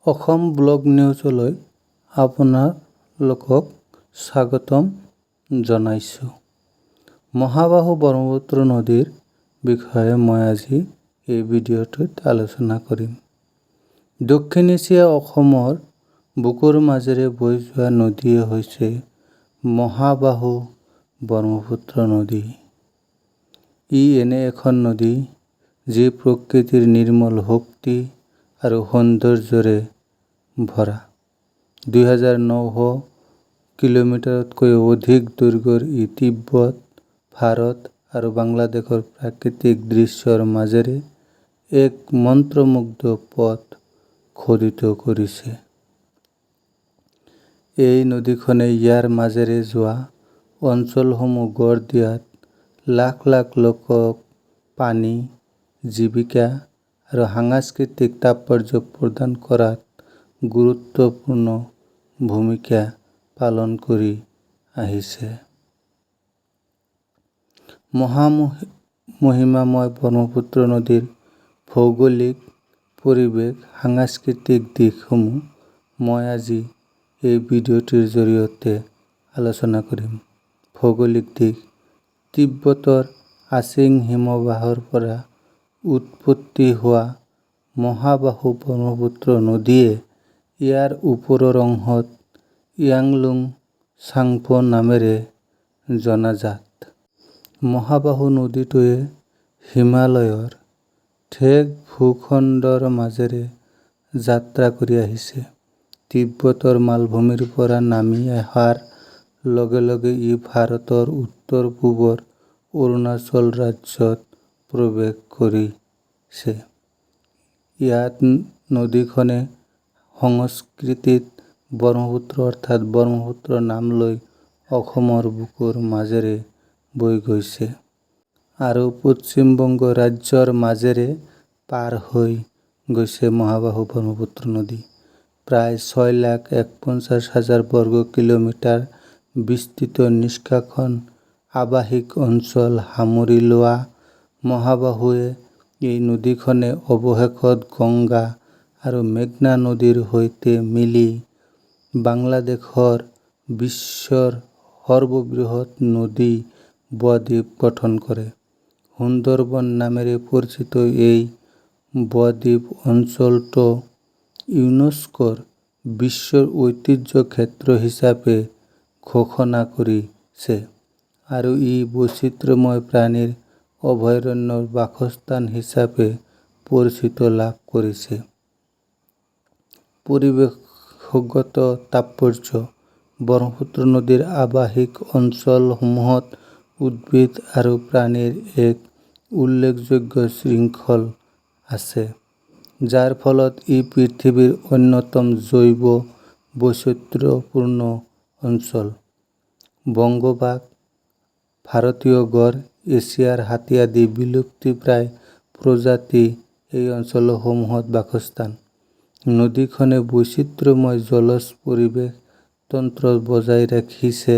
Assam blog নিউজলৈ আপোনালোকক স্বাগতম জনাইছোঁ। মহাবাহু ব্ৰহ্মপুত্ৰ নদীৰ বিষয়ে মই আজি এই ভিডিঅ'টোত আলোচনা কৰিম। দক্ষিণ এছিয়া অসমৰ বুকুৰ মাজেৰে বৈ যোৱা নদীয়ে হৈছে মহাবাহু ব্ৰহ্মপুত্ৰ নদী। ই এনে এখন নদী যি প্ৰকৃতিৰ নিৰ্মল শক্তি আৰু সৌন্দৰ্যৰে ভৰা। 2900 কিলোমিটাৰতকৈ অধিক দৈৰ্ঘ্যৰ ই তিব্বত, ভাৰত আৰু বাংলাদেশৰ প্ৰাকৃতিক দৃশ্যৰ মাজেৰে এক মন্ত্ৰমুগ্ধ পথ খোদিত কৰিছে। এই নদীখনে ইয়াৰ মাজেৰে যোৱা অঞ্চলসমূহ গঢ় দিয়াত লাখ লাখ লোকক পানী, জীৱিকা আৰু সাংস্কৃতিক তাৎপৰ্য প্ৰদান কৰাত গুৰুত্বপূৰ্ণ ভূমিকা পালন কৰি আহিছে। মহিমাময় ব্ৰহ্মপুত্ৰ নদীৰ ভৌগোলিক পৰিৱেশ, সাংস্কৃতিক দিশসমূহ মই আজি এই ভিডিঅ'টিৰ জৰিয়তে আলোচনা কৰিম। ভৌগোলিক দিশ: তিব্বতৰ আচিং হিমবাহৰ পৰা উৎপত্তি হোৱা মহাবাহু ব্ৰহ্মপুত্ৰ নদীয়ে ইয়াৰ ওপৰৰ অংশত ইয়াংলুং চাংপো নামেৰে জনাজাত। মহাবাহু নদীটোৱে হিমালয়ৰ ঠেক ভূখণ্ডৰ মাজেৰে যাত্ৰা কৰি আহিছে। তিব্বতৰ মালভূমিৰ পৰা নামি অহাৰ লগে লগে ই ভাৰতৰ উত্তৰ-পূবৰ অৰুণাচল ৰাজ্যত প্ৰৱেশ কৰিছে। ইয়াত নদীখনে সংস্কৃতত ব্ৰহ্মপুত্ৰ অৰ্থাৎ ব্ৰহ্মপুত্ৰ নাম লৈ অসমৰ বুকুৰ মাজেৰে বৈ গৈছে আৰু পশ্চিম বংগ ৰাজ্যৰ মাজেৰে পাৰ হৈ গৈছে। মহাবাহু ব্ৰহ্মপুত্ৰ নদী প্ৰায় 6,41,000 বৰ্গ কিলোমিটাৰ বিস্তৃত নিষ্কাশন আৱাসিক অঞ্চল সামৰি লোৱা মহাবাহুৱে এই নদীখনে অৱশেষত গংগা আৰু মেঘনা নদীৰ সৈতে মিলি বাংলাদেশৰ বিশ্বৰ সৰ্ববৃহৎ নদী বদ্বীপ গঠন কৰে। সুন্দৰবন নামেৰে পৰিচিত এই বদ্বীপ অঞ্চলটো ইউনেস্কোৰ বিশ্ব ঐতিহ্য ক্ষেত্ৰ হিচাপে ঘোষণা কৰিছে আৰু ই বৈচিত্ৰ্যময় প্ৰাণীৰ অভয়াৰণ্যৰ বাসস্থান হিচাপে পৰিচিতি লাভ কৰিছে। পৰিৱেশগত তাৎপৰ্য: ব্ৰহ্মপুত্ৰ নদীৰ আৱাসিক অঞ্চলসমূহত উদ্ভিদ আৰু প্ৰাণীৰ এক উল্লেখযোগ্য শৃংখল আছে, যাৰ ফলত ই পৃথিৱীৰ অন্যতম জৈৱ বৈচিত্ৰ্যপূৰ্ণ অঞ্চল। বংগ বাঘ, ভাৰতীয় গড়, এছিয়াৰ হাতী আদি বিলুপ্তপ্ৰায় প্ৰজাতি এই অঞ্চলসমূহত বাসস্থান। নদীখনে বৈচিত্ৰ্যময় জলজ পৰিৱেশ তন্ত্ৰ বজাই ৰাখিছে,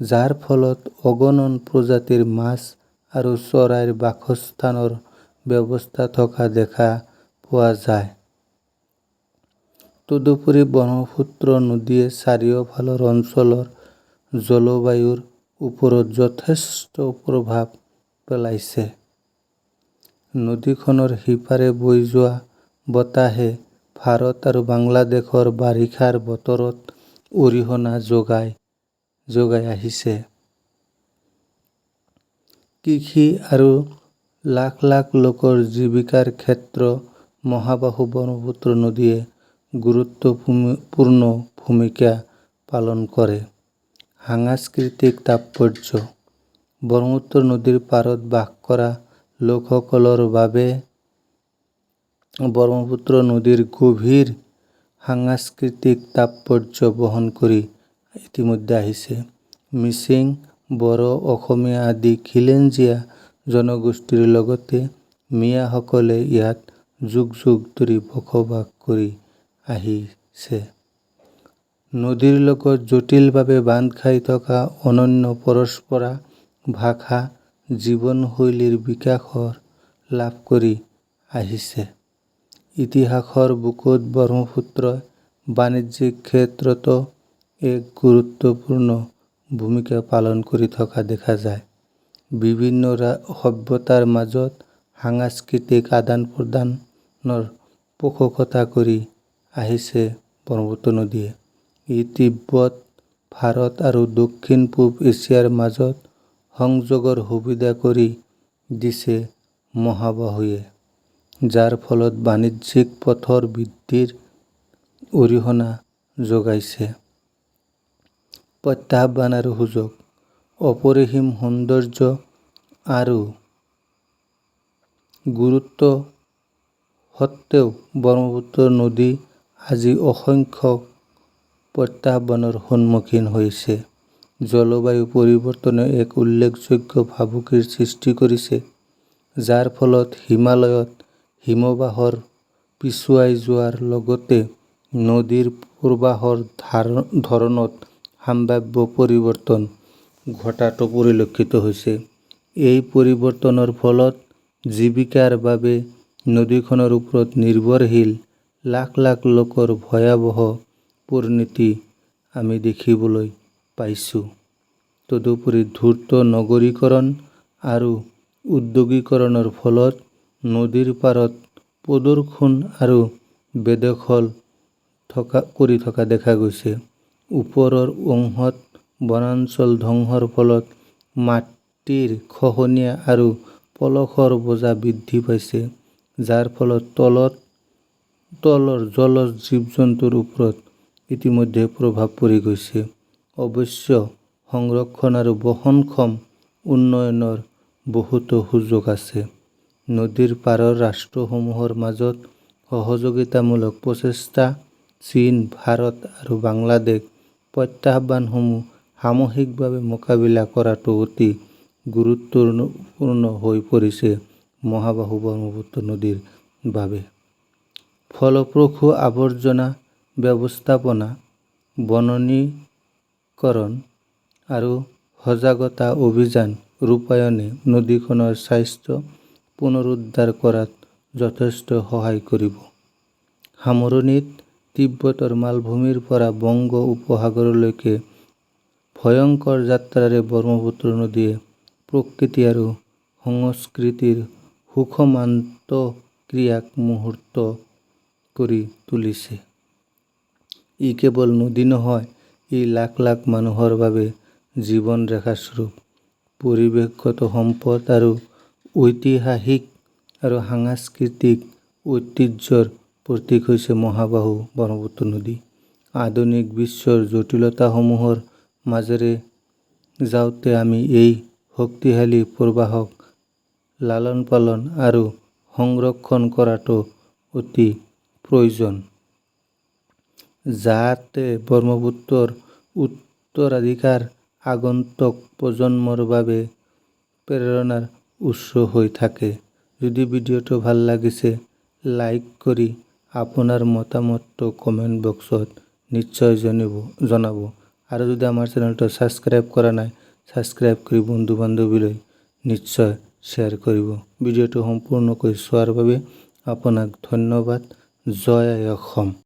যাৰ ফলত অগণন প্ৰজাতিৰ মাছ আৰু চৰাইৰ বাসস্থানৰ ব্যৱস্থা থকা দেখা পোৱা যায়। তদুপৰি ব্ৰহ্মপুত্ৰ নদীয়ে চাৰিওফালৰ অঞ্চলৰ জলবায়ুৰ ওপৰত যথেষ্ট প্ৰভাৱ পেলাইছে। নদীখনৰ সিপাৰে বৈ যোৱা বতাহে ভাৰত আৰু বাংলাদেশৰ বাৰিষাৰ বতৰত অৰিহণা যোগাই আহিছে। কৃষি আৰু লাখ লাখ লোকৰ জীৱিকাৰ ক্ষেত্ৰত মহাবাহু ব্ৰহ্মপুত্ৰ নদীয়ে গুৰুত্বপূৰ্ণ ভূমিকা পালন কৰে। সাংস্কৃতিক তাৎপৰ্য: ব্ৰহ্মপুত্ৰ নদীৰ পাৰত বাস কৰা লোকসকলৰ বাবে ব্ৰহ্মপুত্ৰ নদীৰ গভীৰ সাংস্কৃতিক তাৎপৰ্য বহন কৰি ইতিমধ্যে আহিছে। মিচিং, বড়ো, অসমীয়া আদি খিলঞ্জীয়া জনগোষ্ঠীৰ লগতে মিয়াসকলে ইয়াত যুগ যুগ ধৰি বসবাস কৰি আহিছে। নদীৰ লগত জটিলভাৱে বান্ধ খাই থকা অনন্য পৰম্পৰা, ভাষা, জীৱনশৈলীৰ বিকাশ লাভ কৰি আহিছে, ইতিহাসৰ বুকুত ব্ৰহ্মপুত্ৰই বাণিজ্যিক ক্ষেত্ৰতো এক গুৰুত্বপূৰ্ণ ভূমিকা পালন কৰি থকা দেখা যায়। বিভিন্ন সভ্যতাৰ মাজত সাংস্কৃতিক আদান প্ৰদানৰ পোষকতা কৰি আহিছে ব্ৰহ্মপুত্ৰ নদীয়ে। ই তিব্বত, ভাৰত আৰু দক্ষিণ পূব এছিয়াৰ মাজত সংযোগৰ সুবিধা কৰি দিছে মহাবাহুৱে, যাৰ ফলত বাণিজ্যিক পথৰ বৃদ্ধিৰ অৰিহণা যোগাইছে। প্ৰত্যাহ্বান আৰু সুযোগ: অপৰিসীম সৌন্দৰ্য আৰু গুৰুত্ব সত্ত্বেও ব্ৰহ্মপুত্ৰ নদী আজি অসংখ্য প্ৰত্যাহ্বানৰ সন্মুখীন হৈছে। জলবায়ু পৰিৱৰ্তনে এক উল্লেখযোগ্য ভাবুকিৰ সৃষ্টি কৰিছে, যাৰ ফলত হিমালয়ত হিমবাহৰ পিছুৱাই যোৱাৰ লগতে নদীৰ প্ৰবাহৰ ধৰণত সম্ভাৱ্য পৰিৱৰ্তন ঘটাটো পৰিলক্ষিত হৈছে। এই পৰিৱৰ্তনৰ ফলত জীৱিকাৰ বাবে নদীখনৰ ওপৰত নিৰ্ভৰশীল লাখ লাখ লোকৰ ভয়াৱহ পৰিণতি আমি দেখিবলৈ পাইছো। তদুপৰি দ্ৰুত নগৰীকৰণ আৰু ঔদ্যোগিকৰণৰ ফলত নদীৰ পাৰত প্ৰদূষণ আৰু বেদখল কৰি থকা দেখা গৈছে। ওপৰৰ অংশত বনাঞ্চল ধ্বংসৰ ফলত মাটিৰ খহনীয়া আৰু পলসৰ বোজা বৃদ্ধি পাইছে, যাৰ ফলত তলৰ জলজ জীৱ-জন্তুৰ ওপৰত ইতিমধ্যে প্ৰভাৱ পৰি গৈছে। অৱশ্যে, সংৰক্ষণ আৰু বহনক্ষম উন্নয়নৰ বহুতো সুযোগ আছে। নদীৰ পাৰৰ ৰাষ্ট্ৰসমূহৰ মাজত সহযোগিতামূলক প্ৰচেষ্টা, চীন, ভাৰত আৰু বাংলাদেশ প্ৰত্যাহ্বানসমূহ সামূহিকভাৱে মোকাবিলা কৰাটো অতি গুৰুত্বপূৰ্ণ হৈ পৰিছে মহাবাহু ব্ৰহ্মপুত্ৰ নদীৰ বাবে। ফলপ্ৰসূ আৱৰ্জনা ব্যৱস্থাপনা, বননীকৰণ আৰু সজাগতা অভিযান ৰূপায়ণে নদীখনৰ স্বাস্থ্য পুনৰুদ্ধাৰ কৰাত যথেষ্ট সহায় কৰিব। সামৰণিত, তিব্বতৰ মালভূমিৰ পৰা বংগ উপসাগৰলৈকে ভয়ংকৰ যাত্ৰাৰে ব্ৰহ্মপুত্ৰ নদীয়ে প্ৰকৃতি আৰু সংস্কৃতিৰ সূক্ষ্ম আন্তঃক্ৰিয়াক মূৰ্ত কৰি তুলিছে। ই কেৱল নদী নহয়, ই লাখ লাখ মানুহৰ বাবে জীৱন ৰেখা স্বৰূপ। পৰিৱেশগত সম্পদ আৰু ঐতিহাসিক আৰু সাংস্কৃতিক ঐতিহ্যৰ প্ৰতীক হৈছে মহাবাহু ব্ৰহ্মপুত্ৰ নদী। আধুনিক বিশ্বৰ জটিলতাসমূহৰ মাজেৰে যাওঁতে আমি এই শক্তিশালী প্ৰবাহক লালন-পালন আৰু সংৰক্ষণ কৰাটো অতি প্ৰয়োজন, যাতে ব্ৰহ্মপুত্ৰৰ উত্তৰাধিকাৰ আগন্তুক প্ৰজন্মৰ বাবে প্ৰেৰণাৰ উৎস হৈ থাকে। যদি ভিডিঅ'টো ভাল লাগিছে, লাইক কৰি আপোনাৰ মতামতটো কমেণ্ট বক্সত নিশ্চয় জনাব আৰু যদি আমাৰ চেনেলটো ছাবস্ক্ৰাইব কৰা নাই, ছাবস্ক্ৰাইব কৰি বন্ধু-বান্ধৱীলৈ নিশ্চয় শ্বেয়াৰ কৰিব। ভিডিঅ'টো সম্পূৰ্ণকৈ চোৱাৰ বাবে আপোনাক ধন্যবাদ। জয় আই অসম।